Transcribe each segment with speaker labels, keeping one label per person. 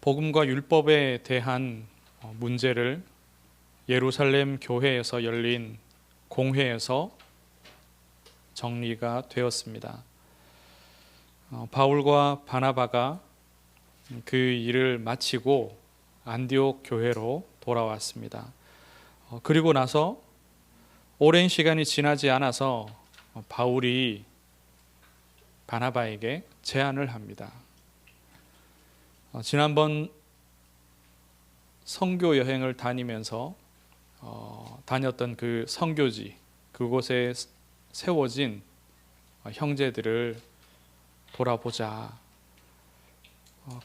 Speaker 1: 복음과 율법에 대한 문제를 예루살렘 교회에서 열린 공회에서 정리가 되었습니다. 바울과 바나바가 그 일을 마치고 안디옥 교회로 돌아왔습니다. 그리고 나서 오랜 시간이 지나지 않아서 바울이 바나바에게 제안을 합니다. 지난번 선교 여행을 다니면서 다녔던 그 선교지, 그곳에 세워진 형제들을 돌아보자.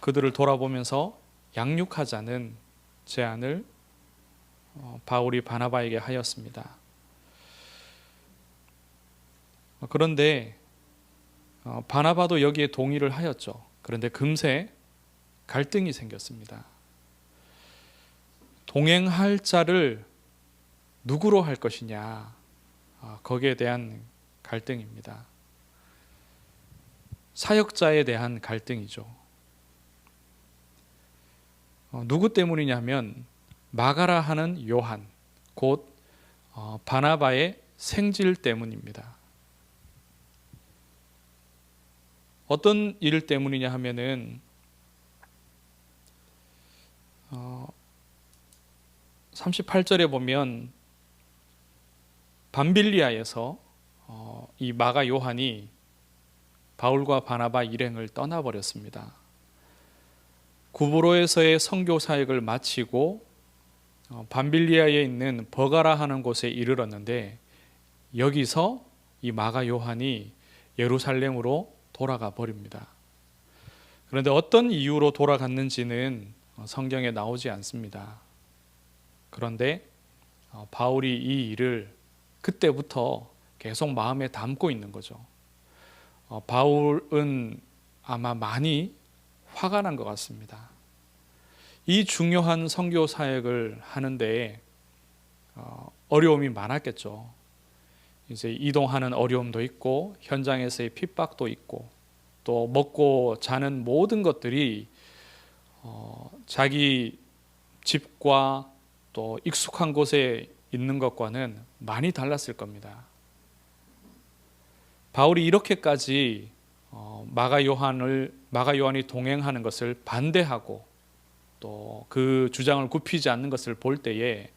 Speaker 1: 그들을 돌아보면서 양육하자는 제안을 바울이 바나바에게 하였습니다. 그런데 바나바도 여기에 동의를 하였죠. 그런데 금세 갈등이 생겼습니다. 동행할 자를 누구로 할 것이냐, 거기에 대한 갈등입니다. 사역자에 대한 갈등이죠. 누구 때문이냐면 마가라 하는 요한, 곧 바나바의 생질 때문입니다. 어떤 일 때문이냐 하면은 38절에 보면 밤빌리아에서 이 마가 요한이 바울과 바나바 일행을 떠나버렸습니다. 구브로에서의 선교 사역을 마치고 밤빌리아에 있는 버가라 하는 곳에 이르렀는데 여기서 이 마가 요한이 예루살렘으로 돌아가 버립니다. 그런데 어떤 이유로 돌아갔는지는 성경에 나오지 않습니다. 그런데 바울이 이 일을 그때부터 계속 마음에 담고 있는 거죠. 바울은 아마 많이 화가 난 것 같습니다. 이 중요한 선교 사역을 하는데 어려움이 많았겠죠. 이제 이동하는 어려움도 있고 현장에서의 핍박도 있고 또 먹고 자는 모든 것들이 자기 집과 또 익숙한 곳에 있는 것과는 많이 달랐을 겁니다. 바울이 이렇게까지 마가 요한이 동행하는 것을 반대하고 또 그 주장을 굽히지 않는 것을 볼 때에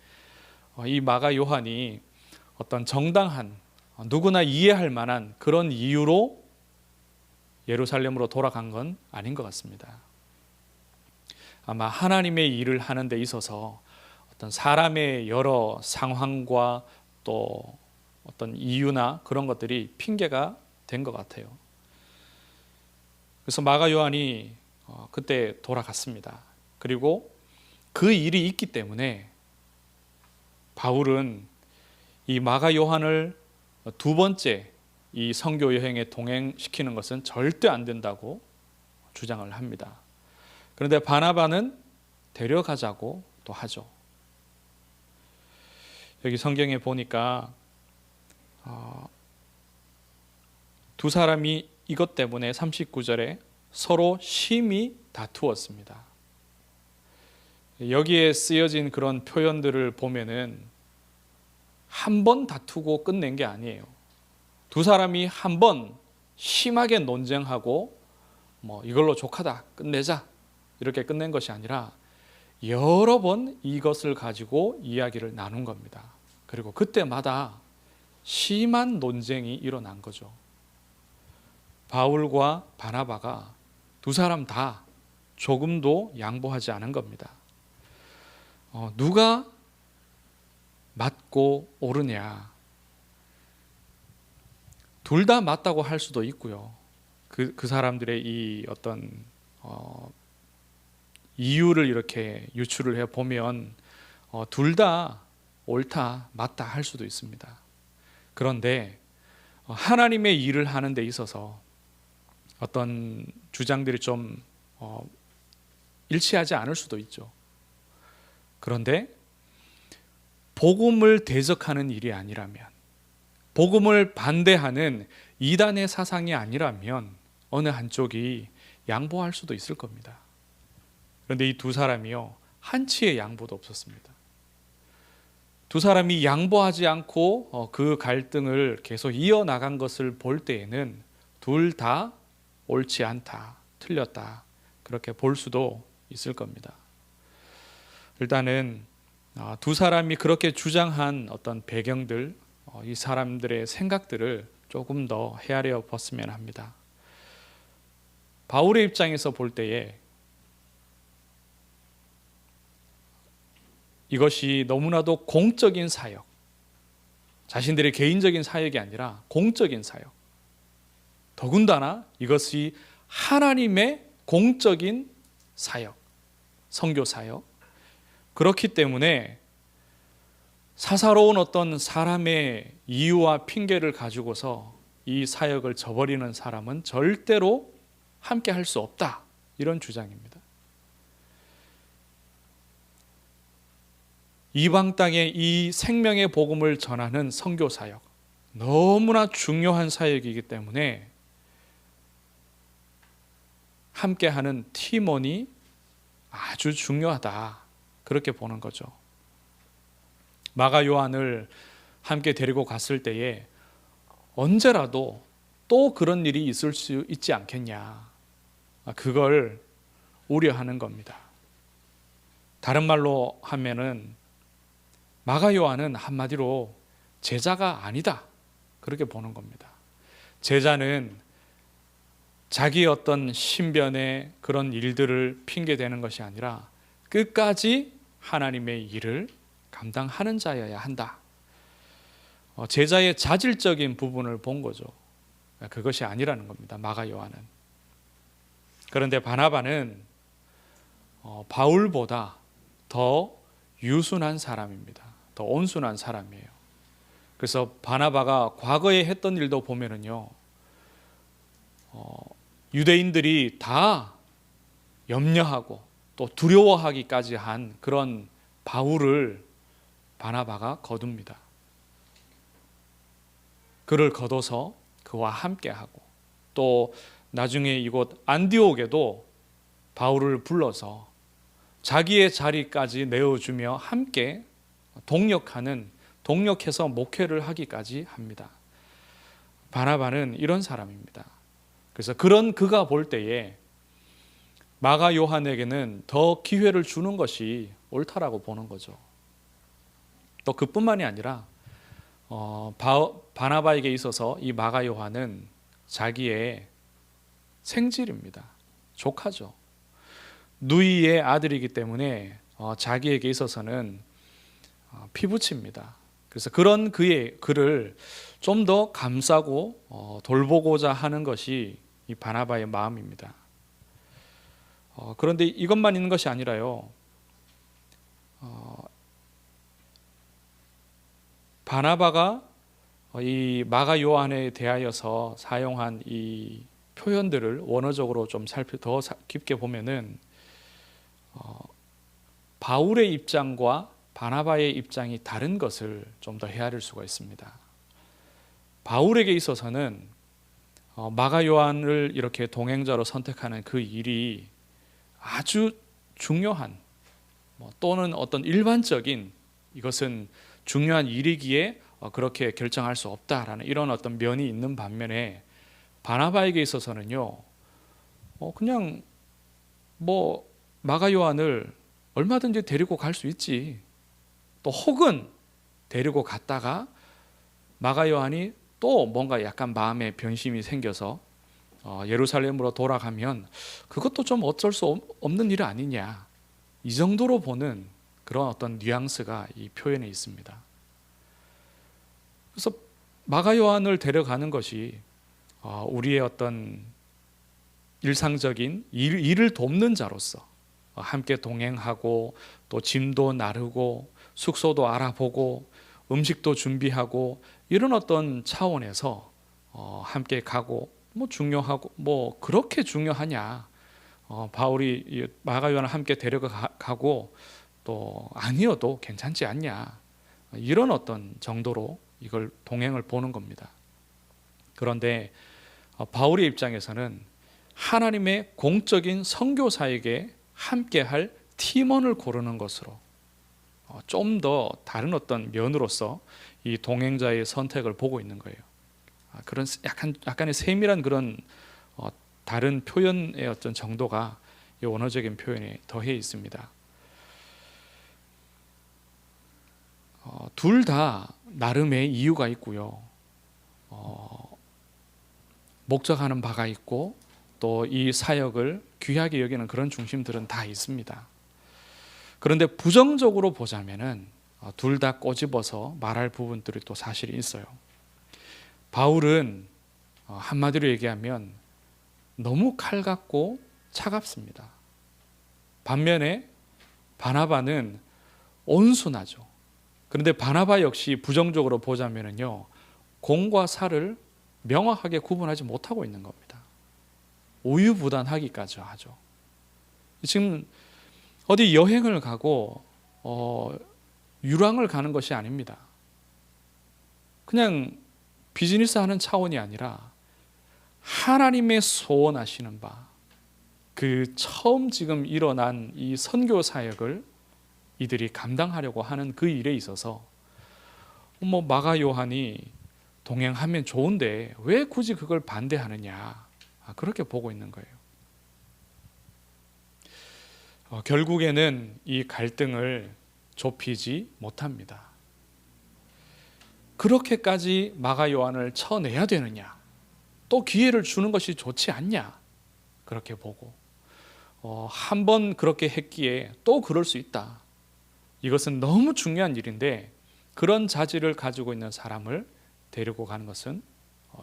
Speaker 1: 이 마가 요한이 어떤 정당한 누구나 이해할 만한 그런 이유로 예루살렘으로 돌아간 건 아닌 것 같습니다. 아마 하나님의 일을 하는 데 있어서 어떤 사람의 여러 상황과 또 어떤 이유나 그런 것들이 핑계가 된 것 같아요. 그래서 마가 요한이 그때 돌아갔습니다. 그리고 그 일이 있기 때문에 바울은 이 마가 요한을 두 번째 이 선교 여행에 동행시키는 것은 절대 안 된다고 주장을 합니다. 그런데 바나바는 데려가자고 또 하죠. 여기 성경에 보니까 두 사람이 이것 때문에 39절에 서로 심히 다투었습니다. 여기에 쓰여진 그런 표현들을 보면은 한 번 다투고 끝낸 게 아니에요. 두 사람이 한 번 심하게 논쟁하고 이걸로 족하다 끝내자 이렇게 끝낸 것이 아니라 여러 번 이것을 가지고 이야기를 나눈 겁니다. 그리고 그때마다 심한 논쟁이 일어난 거죠. 바울과 바나바가 두 사람 다 조금도 양보하지 않은 겁니다. 누가 맞고 옳으냐? 둘 다 맞다고 할 수도 있고요. 그 사람들의 이 어떤 이유를 이렇게 유추를 해 보면 둘 다 옳다, 맞다 할 수도 있습니다. 그런데 하나님의 일을 하는 데 있어서 어떤 주장들이 좀 일치하지 않을 수도 있죠. 그런데 복음을 대적하는 일이 아니라면, 복음을 반대하는 이단의 사상이 아니라면 어느 한쪽이 양보할 수도 있을 겁니다. 그런데 이 두 사람이요, 한치의 양보도 없었습니다. 두 사람이 양보하지 않고 그 갈등을 계속 이어나간 것을 볼 때에는 둘 다 옳지 않다, 틀렸다, 그렇게 볼 수도 있을 겁니다. 일단은 두 사람이 그렇게 주장한 어떤 배경들, 이 사람들의 생각들을 조금 더 헤아려 봤으면 합니다. 바울의 입장에서 볼 때에 이것이 너무나도 공적인 사역, 자신들의 개인적인 사역이 아니라 공적인 사역, 더군다나 이것이 하나님의 공적인 사역, 선교 사역, 그렇기 때문에 사사로운 어떤 사람의 이유와 핑계를 가지고서 이 사역을 저버리는 사람은 절대로 함께 할 수 없다, 이런 주장입니다. 이방 땅에 이 생명의 복음을 전하는 선교 사역, 너무나 중요한 사역이기 때문에 함께하는 팀원이 아주 중요하다, 그렇게 보는 거죠. 마가 요한을 함께 데리고 갔을 때에 언제라도 또 그런 일이 있을 수 있지 않겠냐, 그걸 우려하는 겁니다. 다른 말로 하면은 마가 요한은 한마디로 제자가 아니다, 그렇게 보는 겁니다. 제자는 자기의 어떤 신변의 그런 일들을 핑계대는 것이 아니라 끝까지 하나님의 일을 감당하는 자여야 한다. 제자의 자질적인 부분을 본 거죠. 그것이 아니라는 겁니다, 마가 요한은. 그런데 바나바는 바울보다 더 유순한 사람입니다. 더 온순한 사람이에요. 그래서 바나바가 과거에 했던 일도 보면은요, 유대인들이 다 염려하고 또 두려워하기까지 한 그런 바울을 바나바가 거둡니다. 그를 거둬서 그와 함께하고, 또 나중에 이곳 안디옥에도 바울을 불러서 자기의 자리까지 내어주며 함께 동력해서 목회를 하기까지 합니다. 바나바는 이런 사람입니다. 그래서 그런 그가 볼 때에 마가 요한에게는 더 기회를 주는 것이 옳다라고 보는 거죠. 또 그뿐만이 아니라 바나바에게 있어서 이 마가 요한은 자기의 생질입니다. 조카죠. 누이의 아들이기 때문에 자기에게 있어서는 피부치입니다. 그래서 그런 그를 좀 더 감싸고 돌보고자 하는 것이 이 바나바의 마음입니다. 그런데 이것만 있는 것이 아니라요, 바나바가 이 마가 요한에 대하여서 사용한 이 표현들을 원어적으로 좀 더 깊게 보면은 바울의 입장과 바나바의 입장이 다른 것을 좀 더 헤아릴 수가 있습니다. 바울에게 있어서는 마가 요한을 이렇게 동행자로 선택하는 그 일이 아주 중요한, 또는 어떤 일반적인, 이것은 중요한 일이기에 그렇게 결정할 수 없다라는 이런 어떤 면이 있는 반면에, 바나바에게 있어서는요, 그냥 마가 요한을 얼마든지 데리고 갈 수 있지, 또 혹은 데리고 갔다가 마가 요한이 또 뭔가 약간 마음에 변심이 생겨서 예루살렘으로 돌아가면 그것도 좀 어쩔 수 없는 일 아니냐, 이 정도로 보는 그런 어떤 뉘앙스가 이 표현에 있습니다. 그래서 마가 요한을 데려가는 것이 우리의 어떤 일상적인 일을 돕는 자로서 함께 동행하고, 또 짐도 나르고 숙소도 알아보고 음식도 준비하고, 이런 어떤 차원에서 함께 가고, 중요하고 그렇게 중요하냐, 바울이 마가 요한을 함께 데려가고 또 아니어도 괜찮지 않냐, 이런 어떤 정도로 이걸 동행을 보는 겁니다. 그런데 바울의 입장에서는 하나님의 공적인 선교사에게 함께할 팀원을 고르는 것으로 좀 더 다른 어떤 면으로서 이 동행자의 선택을 보고 있는 거예요. 그런 약간의 세밀한 그런 다른 표현의 어떤 정도가 이 언어적인 표현에 더해 있습니다. 둘 다 나름의 이유가 있고요. 목적하는 바가 있고 또 이 사역을 귀하게 여기는 그런 중심들은 다 있습니다. 그런데 부정적으로 보자면은 둘 다 꼬집어서 말할 부분들이 또 사실이 있어요. 바울은 한마디로 얘기하면 너무 칼 같고 차갑습니다. 반면에 바나바는 온순하죠. 그런데 바나바 역시 부정적으로 보자면은요, 공과 사를 명확하게 구분하지 못하고 있는 겁니다. 우유부단하기까지 하죠. 지금 어디 여행을 가고 유랑을 가는 것이 아닙니다. 그냥 비즈니스 하는 차원이 아니라 하나님의 소원하시는 바, 그 처음 지금 일어난 이 선교 사역을 이들이 감당하려고 하는 그 일에 있어서 마가 요한이 동행하면 좋은데 왜 굳이 그걸 반대하느냐, 그렇게 보고 있는 거예요. 결국에는 이 갈등을 좁히지 못합니다. 그렇게까지 마가 요한을 쳐내야 되느냐, 또 기회를 주는 것이 좋지 않냐, 그렇게 보고 한번 그렇게 했기에 또 그럴 수 있다. 이것은 너무 중요한 일인데 그런 자질을 가지고 있는 사람을 데리고 가는 것은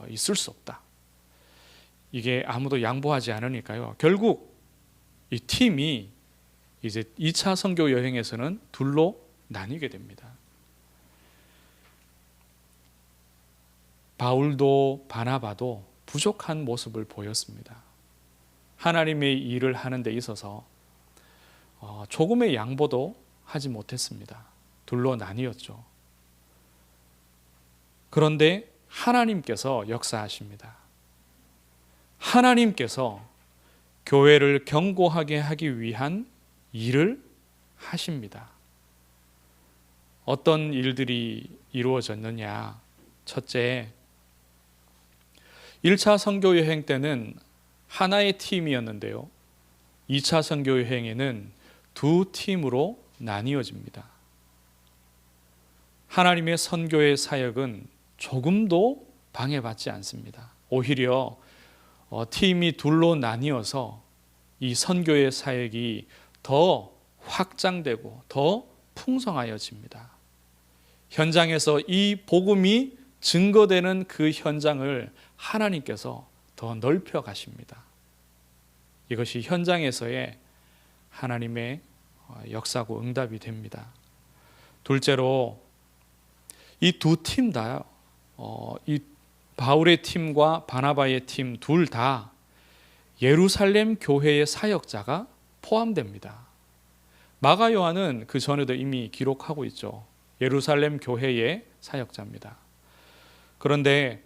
Speaker 1: 있을 수 없다. 이게 아무도 양보하지 않으니까요. 결국 이 팀이 이제 2차 선교 여행에서는 둘로 나뉘게 됩니다. 바울도 바나바도 부족한 모습을 보였습니다. 하나님의 일을 하는 데 있어서 조금의 양보도 하지 못했습니다. 둘로 나뉘었죠. 그런데 하나님께서 역사하십니다. 하나님께서 교회를 견고하게 하기 위한 일을 하십니다. 어떤 일들이 이루어졌느냐? 첫째, 1차 선교 여행 때는 하나의 팀이었는데요. 2차 선교 여행에는 두 팀으로 나뉘어집니다. 하나님의 선교의 사역은 조금도 방해받지 않습니다. 오히려 팀이 둘로 나뉘어서 이 선교의 사역이 더 확장되고 더 풍성하여집니다. 현장에서 이 복음이 증거되는 그 현장을 하나님께서 더 넓혀 가십니다. 이것이 현장에서의 하나님의 역사고 응답이 됩니다. 둘째로 이 두 팀 다요, 이 바울의 팀과 바나바의 팀 둘 다 예루살렘 교회의 사역자가 포함됩니다. 마가 요한은 그 전에도 이미 기록하고 있죠. 예루살렘 교회의 사역자입니다. 그런데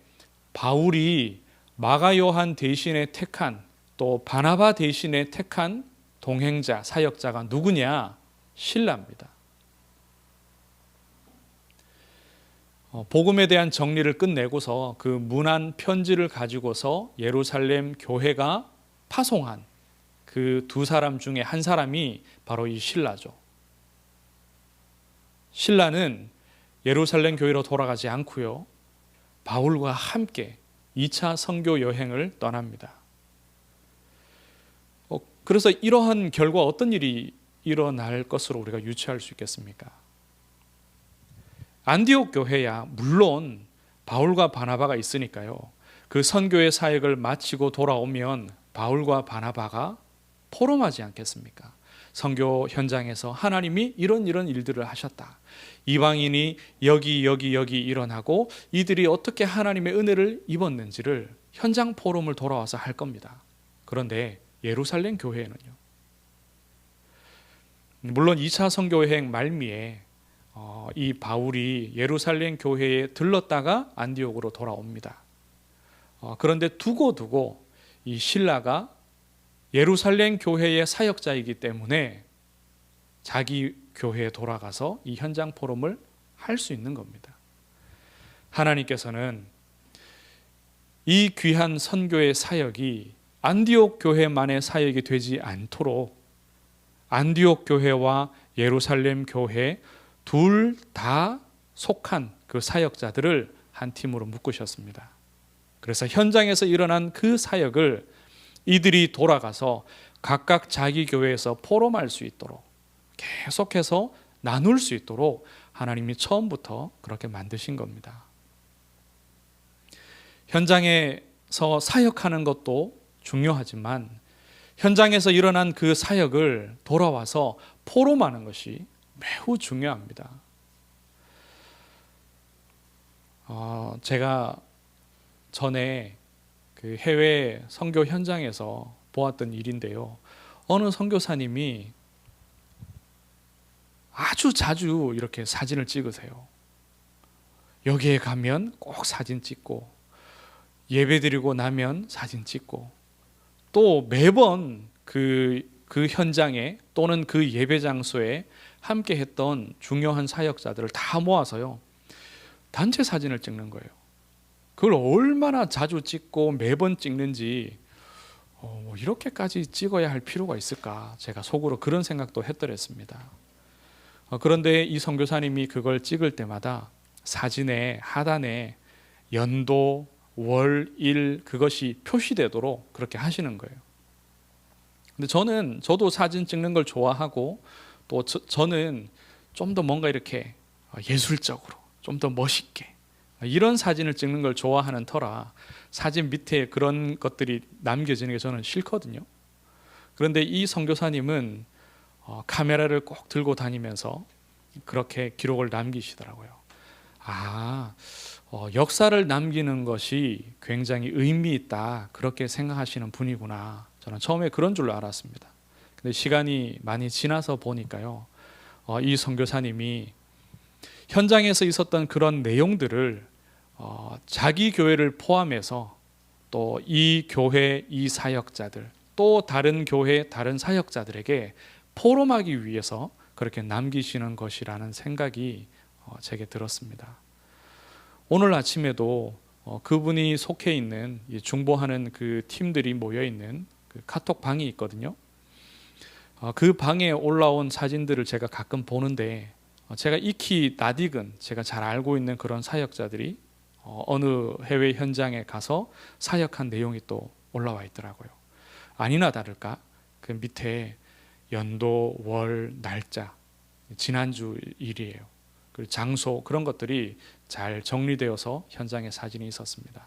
Speaker 1: 바울이 마가 요한 대신에 택한, 또 바나바 대신에 택한 동행자, 사역자가 누구냐? 실라입니다. 복음에 대한 정리를 끝내고서 그 문안 편지를 가지고서 예루살렘 교회가 파송한 그 두 사람 중에 한 사람이 바로 이 실라죠. 실라는 예루살렘 교회로 돌아가지 않고요, 바울과 함께 2차 선교 여행을 떠납니다. 그래서 이러한 결과 어떤 일이 일어날 것으로 우리가 유추할 수 있겠습니까? 안디옥 교회야 물론 바울과 바나바가 있으니까요, 그 선교의 사역을 마치고 돌아오면 바울과 바나바가 포럼하지 않겠습니까? 선교 현장에서 하나님이 이런 일들을 하셨다, 이방인이 여기 일어나고 이들이 어떻게 하나님의 은혜를 입었는지를 현장 포럼을 돌아와서 할 겁니다. 그런데 예루살렘 교회는요, 물론 2차 선교여행 말미에 이 바울이 예루살렘 교회에 들렀다가 안디옥으로 돌아옵니다. 그런데 두고 이 실라가 예루살렘 교회의 사역자이기 때문에 자기 교회에 돌아가서 이 현장 포럼을 할 수 있는 겁니다. 하나님께서는 이 귀한 선교의 사역이 안디옥 교회만의 사역이 되지 않도록 안디옥 교회와 예루살렘 교회 둘 다 속한 그 사역자들을 한 팀으로 묶으셨습니다. 그래서 현장에서 일어난 그 사역을 이들이 돌아가서 각각 자기 교회에서 포럼할 수 있도록 계속해서 나눌 수 있도록 하나님이 처음부터 그렇게 만드신 겁니다. 현장에서 사역하는 것도 중요하지만 현장에서 일어난 그 사역을 돌아와서 포럼하는 것이 매우 중요합니다. 제가 전에 그 해외 선교 현장에서 보았던 일인데요. 어느 선교사님이 아주 자주 이렇게 사진을 찍으세요. 여기에 가면 꼭 사진 찍고 예배드리고 나면 사진 찍고 또 매번 그 현장에 또는 그 예배 장소에 함께 했던 중요한 사역자들을 다 모아서요. 단체 사진을 찍는 거예요. 그걸 얼마나 자주 찍고 매번 찍는지 이렇게까지 찍어야 할 필요가 있을까? 제가 속으로 그런 생각도 했더랬습니다. 그런데 이 선교사님이 그걸 찍을 때마다 사진의 하단에 연도, 월, 일 그것이 표시되도록 그렇게 하시는 거예요. 근데 저도 사진 찍는 걸 좋아하고 또 저는 좀 더 뭔가 이렇게 예술적으로 좀 더 멋있게 이런 사진을 찍는 걸 좋아하는 터라 사진 밑에 그런 것들이 남겨지는 게 저는 싫거든요. 그런데 이 선교사님은 카메라를 꼭 들고 다니면서 그렇게 기록을 남기시더라고요. 역사를 남기는 것이 굉장히 의미 있다 그렇게 생각하시는 분이구나. 저는 처음에 그런 줄로 알았습니다. 근데 시간이 많이 지나서 보니까요, 이 선교사님이 현장에서 있었던 그런 내용들을 자기 교회를 포함해서 또 이 교회 이 사역자들 또 다른 교회 다른 사역자들에게 포럼하기 위해서 그렇게 남기시는 것이라는 생각이 제게 들었습니다. 오늘 아침에도 그분이 속해 있는 중보하는 그 팀들이 모여 있는 그 카톡 방이 있거든요. 그 방에 올라온 사진들을 제가 가끔 보는데 제가 익히 낯익은 제가 잘 알고 있는 그런 사역자들이 어느 해외 현장에 가서 사역한 내용이 또 올라와 있더라고요. 아니나 다를까 그 밑에 연도, 월, 날짜, 지난주 일이에요. 그리고 장소 그런 것들이 잘 정리되어서 현장에 사진이 있었습니다.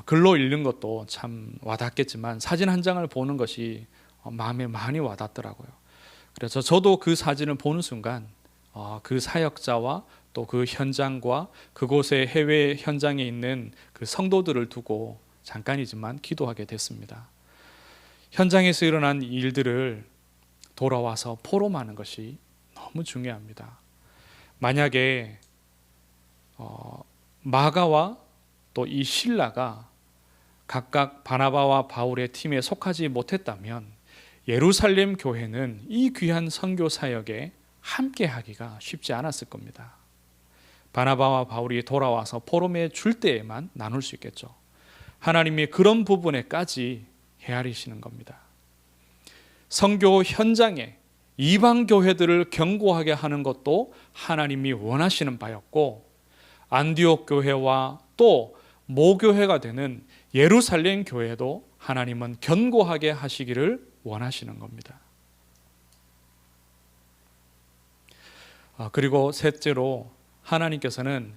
Speaker 1: 글로 읽는 것도 참 와닿겠지만 사진 한 장을 보는 것이 마음에 많이 와닿더라고요. 그래서 저도 그 사진을 보는 순간 그 사역자와 또 그 현장과 그곳의 해외 현장에 있는 그 성도들을 두고 잠깐이지만 기도하게 됐습니다. 현장에서 일어난 일들을 돌아와서 포럼하는 것이 너무 중요합니다. 만약에 마가와 또 이 실라가 각각 바나바와 바울의 팀에 속하지 못했다면 예루살렘 교회는 이 귀한 선교 사역에 함께 하기가 쉽지 않았을 겁니다. 바나바와 바울이 돌아와서 포럼에 줄 때에만 나눌 수 있겠죠. 하나님이 그런 부분에까지 헤아리시는 겁니다. 선교 현장에 이방 교회들을 견고하게 하는 것도 하나님이 원하시는 바였고 안디옥 교회와 또 모교회가 되는 예루살렘 교회도 하나님은 견고하게 하시기를 원하시는 겁니다. 그리고 셋째로 하나님께서는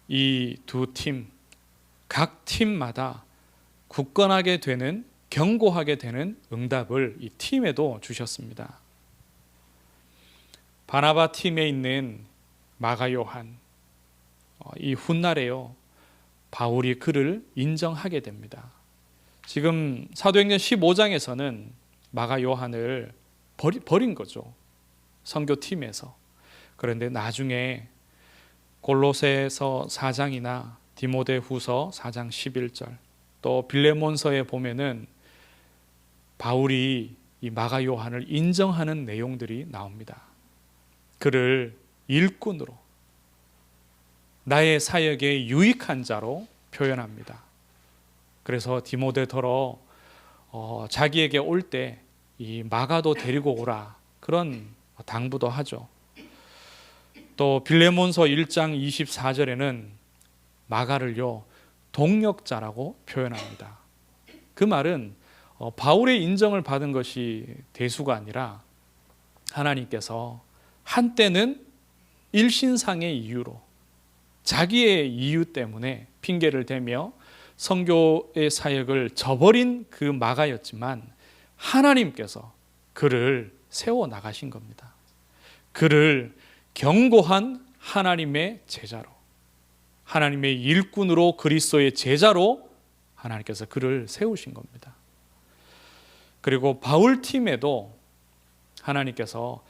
Speaker 1: 이 두 팀, 각 팀마다 굳건하게 되는 견고하게 되는 응답을 이 팀에도 주셨습니다. 바나바 팀에 있는 마가 요한, 이 훗날에요 바울이 그를 인정하게 됩니다. 지금 사도행전 15장에서는 마가 요한을 버린 거죠. 선교팀에서. 그런데 나중에 골로새서 4장이나 디모데후서 4장 11절 또 빌레몬서에 보면은 바울이 이 마가 요한을 인정하는 내용들이 나옵니다. 그를 일꾼으로, 나의 사역에 유익한 자로 표현합니다. 그래서 디모데더러 자기에게 올 때 이 마가도 데리고 오라, 그런 당부도 하죠. 또 빌레몬서 1장 24절에는 마가를요 동역자라고 표현합니다. 그 말은 바울의 인정을 받은 것이 대수가 아니라 하나님께서 한때는 일신상의 이유로, 자기의 이유 때문에 핑계를 대며 선교의 사역을 저버린 그 마가였지만 하나님께서 그를 세워 나가신 겁니다. 그를 견고한 하나님의 제자로, 하나님의 일꾼으로, 그리스도의 제자로 하나님께서 그를 세우신 겁니다. 그리고 바울 팀에도 하나님께서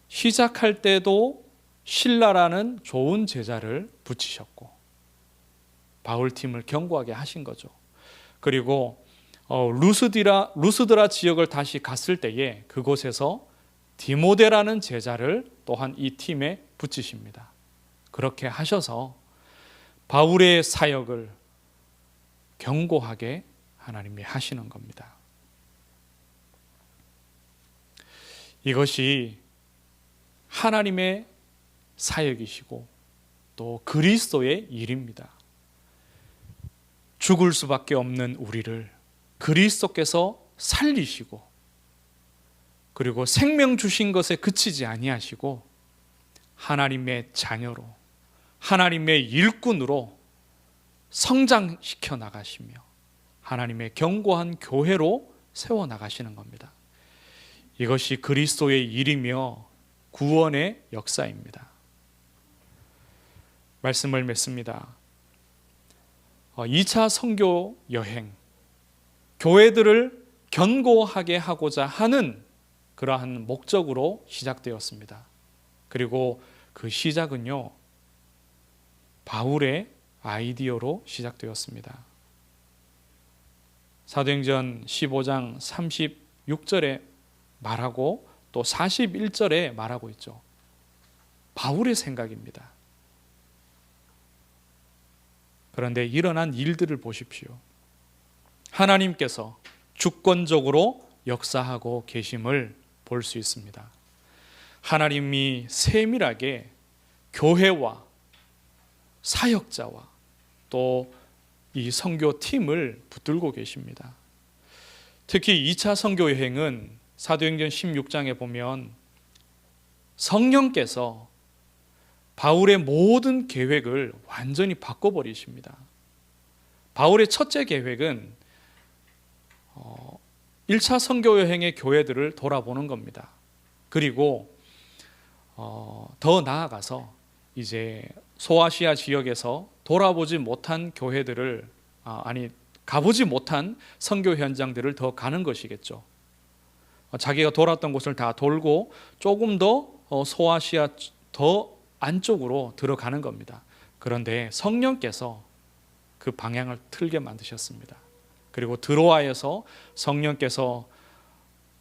Speaker 1: 시작할 때도 실라라는 좋은 제자를 붙이셨고 바울 팀을 견고하게 하신 거죠. 그리고 루스드라 지역을 다시 갔을 때에 그곳에서 디모데라는 제자를 또한 이 팀에 붙이십니다. 그렇게 하셔서 바울의 사역을 견고하게 하나님이 하시는 겁니다. 이것이 하나님의 사역이시고 또 그리스도의 일입니다. 죽을 수밖에 없는 우리를 그리스도께서 살리시고, 그리고 생명 주신 것에 그치지 아니하시고 하나님의 자녀로, 하나님의 일꾼으로 성장시켜 나가시며 하나님의 견고한 교회로 세워 나가시는 겁니다. 이것이 그리스도의 일이며 구원의 역사입니다. 말씀을 맺습니다. 2차 선교 여행, 교회들을 견고하게 하고자 하는 그러한 목적으로 시작되었습니다. 그리고 그 시작은요, 바울의 아이디어로 시작되었습니다. 사도행전 15장 36절에 말하고 또 41절에 말하고 있죠. 바울의 생각입니다. 그런데 일어난 일들을 보십시오. 하나님께서 주권적으로 역사하고 계심을 볼 수 있습니다. 하나님이 세밀하게 교회와 사역자와 또 이 선교팀을 붙들고 계십니다. 특히 2차 선교 여행은 사도행전 16장에 보면 성령께서 바울의 모든 계획을 완전히 바꿔버리십니다. 바울의 첫째 계획은 1차 선교 여행의 교회들을 돌아보는 겁니다. 그리고 더 나아가서 이제 소아시아 지역에서 돌아보지 못한 교회들을 가보지 못한 선교 현장들을 더 가는 것이겠죠. 자기가 돌았던 곳을 다 돌고 조금 더 소아시아 더 안쪽으로 들어가는 겁니다. 그런데 성령께서 그 방향을 틀게 만드셨습니다. 그리고 드로아에서 성령께서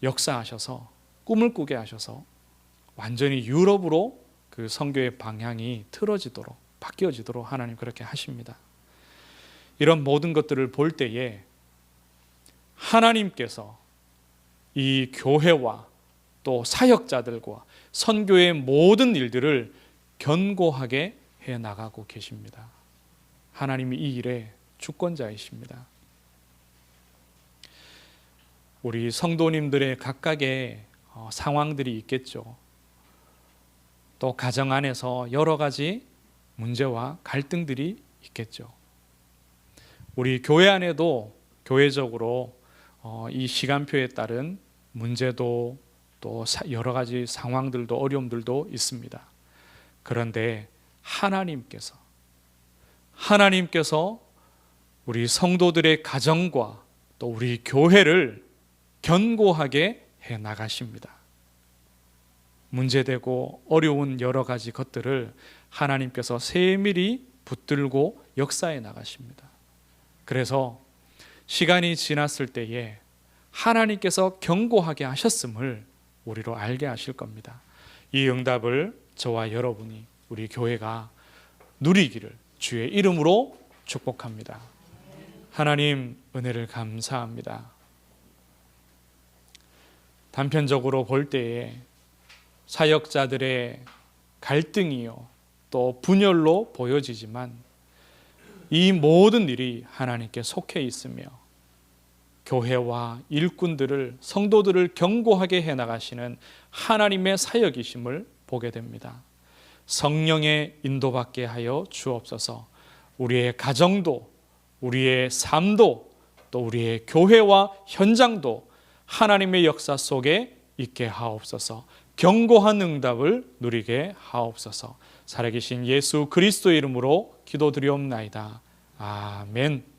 Speaker 1: 역사하셔서 꿈을 꾸게 하셔서 완전히 유럽으로 그 선교의 방향이 틀어지도록, 바뀌어지도록 하나님 그렇게 하십니다. 이런 모든 것들을 볼 때에 하나님께서 이 교회와 또 사역자들과 선교의 모든 일들을 견고하게 해 나가고 계십니다. 하나님이 이 일의 주권자이십니다. 우리 성도님들의 각각의 상황들이 있겠죠. 또 가정 안에서 여러 가지 문제와 갈등들이 있겠죠. 우리 교회 안에도 교회적으로 이 시간표에 따른 문제도 또 여러 가지 상황들도 어려움들도 있습니다. 그런데 하나님께서 우리 성도들의 가정과 또 우리 교회를 견고하게 해 나가십니다. 문제되고 어려운 여러 가지 것들을 하나님께서 세밀히 붙들고 역사해 나가십니다. 그래서 시간이 지났을 때에 하나님께서 경고하게 하셨음을 우리로 알게 하실 겁니다. 이 응답을 저와 여러분이, 우리 교회가 누리기를 주의 이름으로 축복합니다. 하나님 은혜를 감사합니다. 단편적으로 볼 때에 사역자들의 갈등이요 또 분열로 보여지지만 이 모든 일이 하나님께 속해 있으며 교회와 일꾼들을, 성도들을 경고하게 해나가시는 하나님의 사역이심을 보게 됩니다. 성령의 인도받게 하여 주옵소서. 우리의 가정도, 우리의 삶도, 또 우리의 교회와 현장도 하나님의 역사 속에 있게 하옵소서. 경고한 응답을 누리게 하옵소서. 살아계신 예수 그리스도의 이름으로 기도드리옵나이다. 아멘.